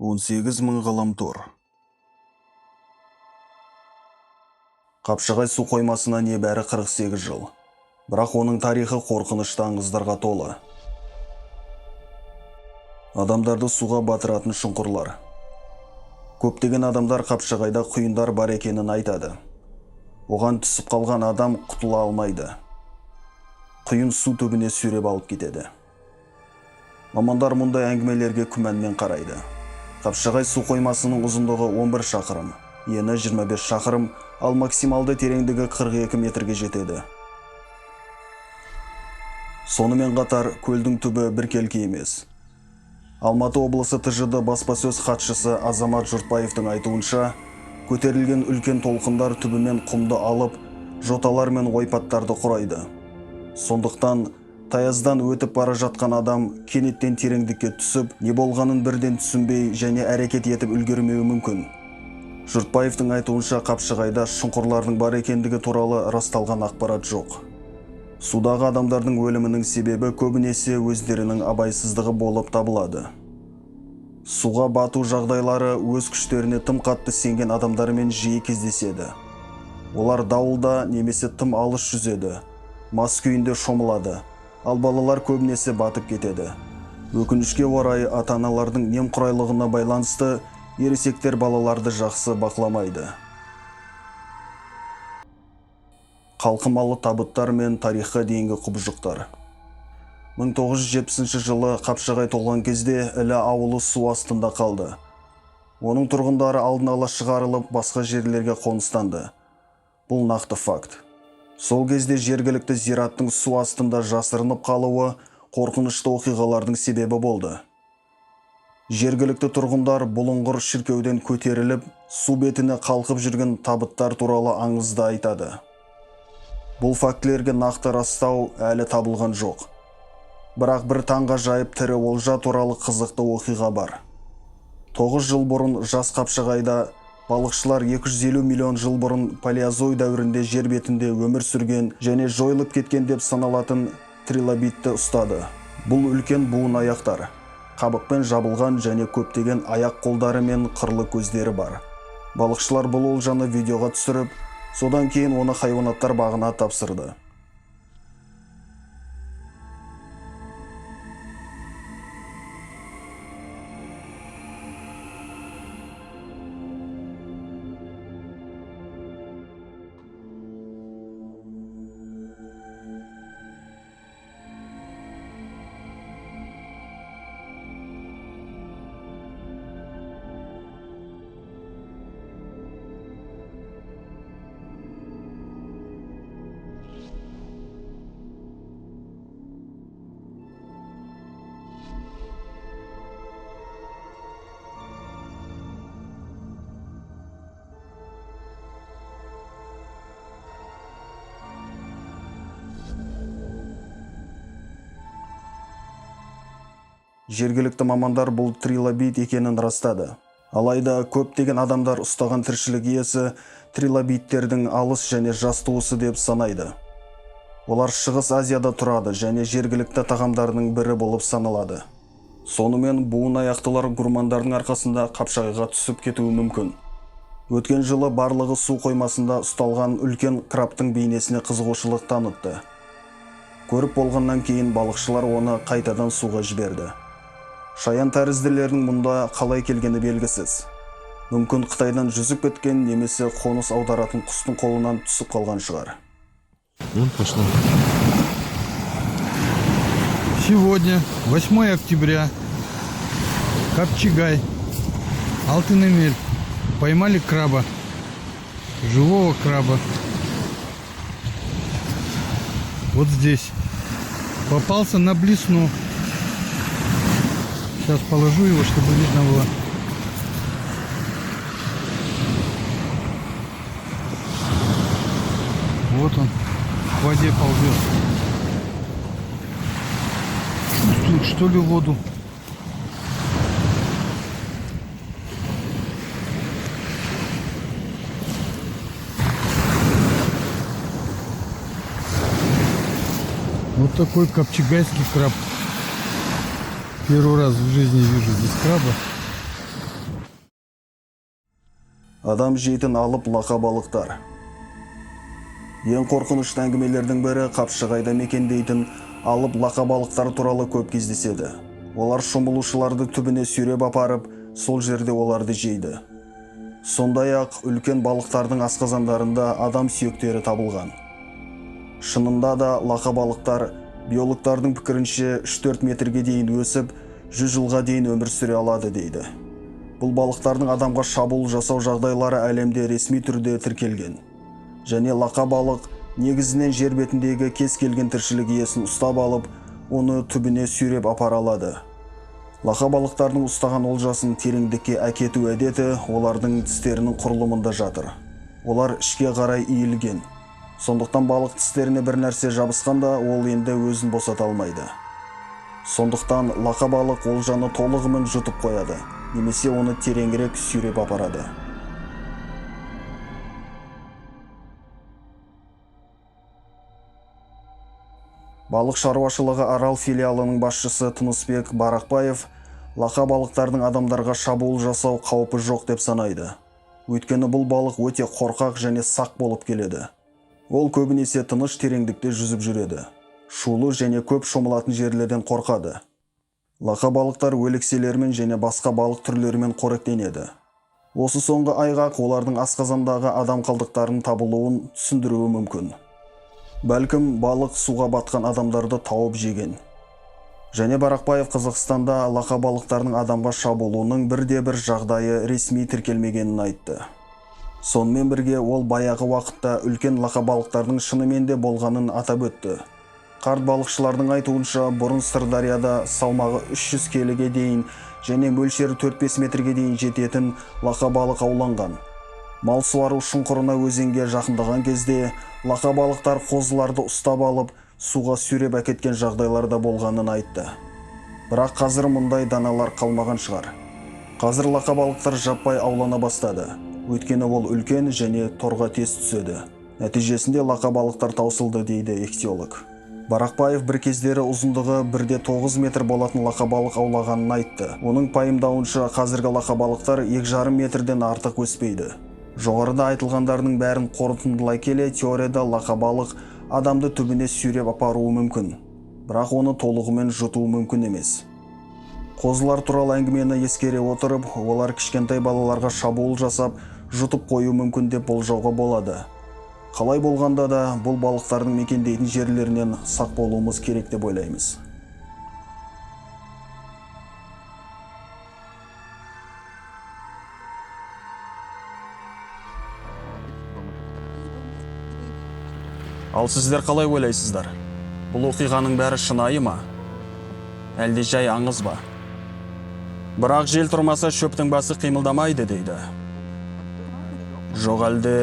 18.000 ғаламтор. Қапшағай су қоймасына небәрі 48 жыл. Бірақ оның тарихы қорқынышты аңыздарға толы. Адамдарды суға батыратын шұңқырлар. Көптеген адамдар Қапшағайда құйындар бар екенін айтады. Оған түсіп қалған адам құтыла алмайды. Құйын су түбіне сүйреп алып кетеді. Мамандар мұндай әңгімелерге күмәнмен қарайды. Қапшағай су қоймасының ұзындығы 11 шақырым, ені 25 шақырым, ал максималды тереңдігі 42 метрге жетеді. Сонымен қатар көлдің түбі біркелкі емес. Алматы облысы ТЖД баспасөз хатшысы Азамат Жұртбаевтың айтуынша, көтерілген үлкен толқындар түбімен құмды алып, жоталар мен ойпаттарды құрайды. Сондықтан таяздан өтіп бара жатқан адам кенеттен тереңдікке түсіп, не болғанын бірден түсінбей және әрекет етіп үлгермеуі мүмкін. Жұртбаевтың айтуынша Қапшағайда шұңқырлардың бар екендігі туралы расталған ақпарат жоқ. Судағы адамдардың өлімінің себебі көбінесе өздерінің абайсыздығы болып табылады. Суға бату жағдайлары өз күштеріне тым қатты сенген адамдармен жиі кездеседі. Олар дауылда немесе тым алыс жүзеді, мас күйінде шомылады, ал балалар көбінесе батып кетеді. Өкінішке орай ата-аналардың немқұрайлығына байланысты ересектер балаларды жақсы бақыламайды. Қалқымалы табыттар мен тарихқа дейінгі құбыжықтар. 1970 жылы Қапшағай толған кезде Ілі ауылы су астында қалды. Оның тұрғындары алдын ала шығарылып, басқа жерлерге қоныстанды. Бұл нақты факт. Сол кезде жергілікті зираттың су астында жасырынып қалуы қорқынышты оқиғалардың себебі болды. Жергілікті тұрғындар бұлыңғыр шіркеуден көтеріліп, су бетіне қалқып жүрген табыттар туралы аңызды айтады. Бұл фактілерге нақты растау әлі табылған жоқ. Бірақ бір таңғажайып тірі олжа туралы қызықты оқиға бар. 9 жыл бұрын жас Қапшағайда балықшылар 250 миллион жыл бұрын палеозой дәуірінде жер бетінде өмір сүрген және жойылып кеткен деп саналатын трилобитті ұстады. Бұл үлкен буын аяқтар, қабықпен жабылған және көптеген аяқ қолдары мен қырлы көздері бар. Балықшылар бұл олжаны видеоға түсіріп, содан кейін оны хайуанаттар бағына тапсырды. Жергілікті мамандар бұл трилобит екенін растады. Алайда көптеген адамдар ұстаған тіршілік иесі трилобиттердің алыс және жас туысы деп санайды. Олар Шығыс Азияда тұрады және жергілікті тағамдарының бірі болып саналады. Сонымен буын аяқтылар гурмандардың арқасында Қапшағайға түсіп кетуі мүмкін. Өткен жылы барлығы су қоймасында ұсталған үлкен крабтың бейнесіне қызығушылық танытты. Көріп болғаннан кейін балықшылар оны қайтадан суға жіберді. Шаян тәрізділердің мұнда қалай келгені белгісіз. Мүмкін Қытайдан жүзіп кеткен немесе қоныс аударатын құстың қолынан түсіп қалған шығар. Сегодня, 8 октября, Капчагай, Алтынемель, поймали краба, живого краба. Вот здесь. Попался на блесну. Сейчас положу его, чтобы видно было. Вот он в воде ползет. Чувствует, что ли, воду. Вот такой капчагайский краб. Первый раз в жизни вижу здесь краба. Адам жейтін алып лақа балықтар. Ең қорқынышты әңгімелердің бірі Қапшығайда мекендейтін алып лақа балықтар туралы көп кездеседі. Олар шомылушыларды түбіне сүйреп апарып, сол жерде оларды жейді. Сондай-ақ үлкен балықтардың асқазандарында адам сүйектері табылған. Шынында да лақа балықтар биологтардың пікірінше 3-4 метрге дейін өсіп, 100 жылға дейін өмір сүре алады дейді. Бұл балықтардың адамға шабуыл жасау жағдайлары әлемде ресми түрде тіркелген. Және лақа балық негізінен жер бетіндегі кез келген тіршілік иесін ұстап алып, оны түбіне сүйреп апара алады. Лақа балықтардың ұстаған олжасын тереңдікке әкету әдеті олардың тістерінің құрылымында жатыр. Олар ішке қарай иілген. Сондықтан балық тістеріне бір нәрсе жабысқанда, ол енді өзін босата алмайды. Сондықтан лақа балық олжаны толығымен жұтып қояды, немесе оны тереңірек сүйреп апарады. Балық шаруашылығы Арал филиалының басшысы Тынысбек Барақбаев лақа балықтардың адамдарға шабуыл жасау қаупі жоқ деп санайды. Өйткені бұл балық өте қорқақ және сақ болып келеді. Ол көбінесе тыныш тереңдікте жүзіп жүреді. Шулы және көп шомылатын жерлерден қорқады. Лақа балықтар өлекселермен және басқа балық түрлерімен қоректенеді. Осы соңғы айғақ олардың асқазандағы адам қалдықтарының табылуын түсіндіруі мүмкін. Бәлкім балық суға батқан адамдарды тауып жеген. Және Барақбаев Қазақстанда лақа балықтардың адамға шабуылының бірде-бір жағдайы ресми тіркелмегенін айтты. Сонымен бірге ол баяғы уақытта үлкен лақа балықтардың шынымен де болғанын атап өтті. Қарт балықшылардың айтуынша бұрын Сырдарияда салмағы 300 келіге дейін және мөлшері 4-5 метрге дейін жететін лақа балық ауланған. Мал суару шұңқырына өзенге жақындаған кезде лақа балықтар қозыларды ұстап алып, суға сүйреп әкеткен жағдайларда болғанын айтты. Бірақ қазір мұндай даналар қалмаған шығар. Қазір лақа балықтар жаппай аулана бастады. Өйткені ол үлкен және торға тез түседі. Нәтижесінде лақа балықтар таусылды дейді ихтиолог. Барақбаев бір кездері ұзындығы 1,9 метр болатын лақа балық аулағанын айтты. Оның пайымдауынша қазіргі лақа балықтар 2,5 метрден артық өспейді. Жоғарыда айтылғандардың бәрін қорытындылай келе, теорияда лақа балық адамды түбіне сүйреп апаруы мүмкін. Бірақ оны толығымен жұтуы мүмкін емес. Қозылар туралы әңгімені ескере отырып, олар кішкентай балаларға шабуыл жасап, жұтып қою мүмкін деп болжауға болады. Қалай болғанда да бұл балықтардың мекендейтін жерлерінен сақ болуымыз керек деп ойлаймыз. Ал сіздер қалай ойлайсыздар? Бұл оқиғаның бәрі шынайы ма? Әлде жай аңыз ба? Бірақ жел тұрмаса шөптің басы қимылдамайды дейді. Жоқ әлде